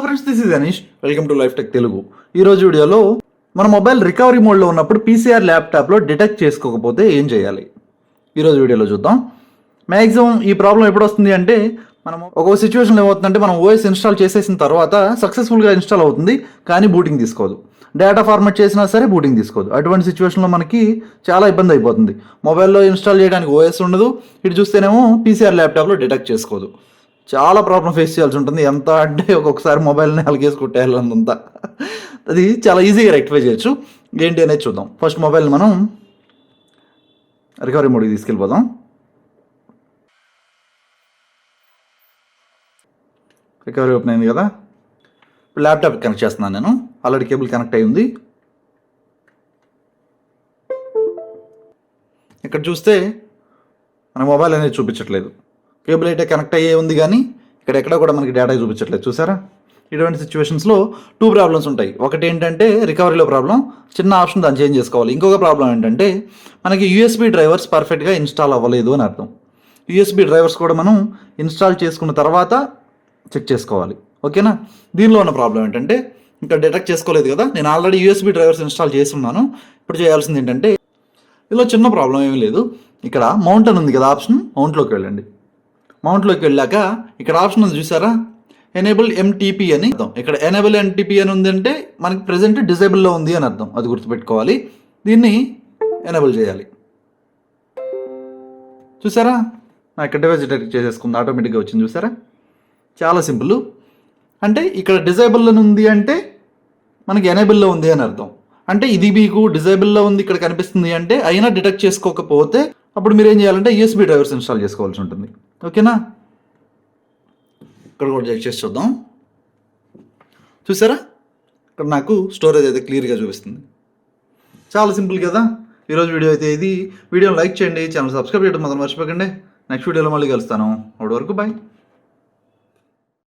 Friends, this is Anish. Welcome to life tech Telugu. ఈరోజు వీడియోలో మన మొబైల్ రికవరీ మోడ్లో ఉన్నప్పుడు పీసీఆర్ ల్యాప్టాప్లో డిటెక్ట్ చేసుకోకపోతే ఏం చేయాలి ఈరోజు వీడియోలో చూద్దాం. మ్యాక్సిమం ఈ ప్రాబ్లం ఎప్పుడు వస్తుంది అంటే మనం ఒక సిచ్యువేషన్లో ఏమవుతుందంటే మనం ఓఎస్ ఇన్స్టాల్ చేసేసిన తర్వాత సక్సెస్ఫుల్గా ఇన్స్టాల్ అవుతుంది, కానీ బూటింగ్ తీసుకోదు. డేటా ఫార్మాట్ చేసినా సరే బూటింగ్ తీసుకోదు. అటువంటి సిచ్యువేషన్లో మనకి చాలా ఇబ్బంది అయిపోతుంది. మొబైల్లో ఇన్స్టాల్ చేయడానికి ఓఎస్ ఉండదు, ఇటు చూస్తేనేమో పీసీఆర్ ల్యాప్టాప్లో డిటెక్ట్ చేసుకోదు. చాలా ప్రాబ్లం ఫేస్ చేయాల్సి ఉంటుంది. ఎంత అంటే ఒక్కొక్కసారి మొబైల్ని అలగేసి కొట్టేయాలంతా. అది చాలా ఈజీగా రెక్టిఫై చేయొచ్చు. ఏంటి అనేది చూద్దాం. ఫస్ట్ మొబైల్ని మనం రికవరీ మోడ్కి తీసుకెళ్ళిపోదాం. రికవరీ ఓపెన్ అయింది కదా. ఇప్పుడు ల్యాప్టాప్ కనెక్ట్ చేస్తున్నాను నేను. ఆల్రెడీ కేబుల్ కనెక్ట్ అయి ఉంది. ఇక్కడ చూస్తే మన మొబైల్ అనేది చూపించట్లేదు. కేబుల్ అయితే కనెక్ట్ అయ్యే ఉంది, కానీ ఇక్కడ ఎక్కడ కూడా మనకి డేటా చూపించట్లేదు. చూసారా? ఇటువంటి సిచ్యువేషన్స్లో 2 ప్రాబ్లమ్స్ ఉంటాయి. ఒకటి ఏంటంటే రికవరీలో ప్రాబ్లం, చిన్న ఆప్షన్ దాన్ని చేంజ్ చేసుకోవాలి. ఇంకొక ప్రాబ్లం ఏంటంటే మనకి యూఎస్బీ డ్రైవర్స్ పర్ఫెక్ట్గా ఇన్స్టాల్ అవ్వలేదు అని అర్థం. యూఎస్బీ డ్రైవర్స్ కూడా మనం ఇన్స్టాల్ చేసుకున్న తర్వాత చెక్ చేసుకోవాలి. ఓకేనా? దీనిలో ఉన్న ప్రాబ్లం ఏంటంటే ఇంకా డిటెక్ట్ చేసుకోలేదు కదా. నేను ఆల్రెడీ యూఎస్బీ డ్రైవర్స్ ఇన్స్టాల్ చేస్తున్నాను. ఇప్పుడు చేయాల్సింది ఏంటంటే, ఇలా చిన్న ప్రాబ్లం ఏమీ లేదు. ఇక్కడ మౌంట్ అని ఉంది కదా ఆప్షన్, మౌంట్లోకి వెళ్ళండి. మౌంట్లోకి వెళ్ళాక ఇక్కడ ఆప్షన్ ఉంది చూసారా, ఎనేబుల్ ఎంటీపీ అని అర్థం. ఇక్కడ ఎనేబుల్ ఎంటీపీ అని ఉందంటే మనకి ప్రెజెంట్ డిజేబుల్లో ఉంది అని అర్థం. అది గుర్తుపెట్టుకోవాలి. దీన్ని ఎనేబుల్ చేయాలి. చూసారా? నా ఇక్కడ డివైస్ డిటెక్ట్ చేసేసుకుంది, ఆటోమేటిక్గా వచ్చింది. చూసారా? చాలా సింపుల్. అంటే ఇక్కడ డిజేబుల్ అని ఉంది అంటే మనకి ఎనేబుల్లో ఉంది అని అర్థం. అంటే ఇది మీకు డిజేబుల్లో ఉంది ఇక్కడ కనిపిస్తుంది అంటే, అయినా డిటెక్ట్ చేసుకోకపోతే అప్పుడు మీరు ఏం చేయాలంటే యూఎస్బీ డ్రైవర్స్ ఇన్స్టాల్ చేసుకోవాల్సి ఉంటుంది. ఓకేనా? ఇక్కడ కూడా చెక్ చేసి చూద్దాం. చూసారా? ఇక్కడ నాకు స్టోరేజ్ అయితే క్లియర్గా చూపిస్తుంది. చాలా సింపుల్ కదా. ఈరోజు వీడియో అయితే ఇది. వీడియోని లైక్ చేయండి, ఛానల్ సబ్స్క్రైబ్ చేయడం మాత్రం మర్చిపోకండి. నెక్స్ట్ వీడియోలో మళ్ళీ కలుస్తాను. అప్పటి వరకు బాయ్.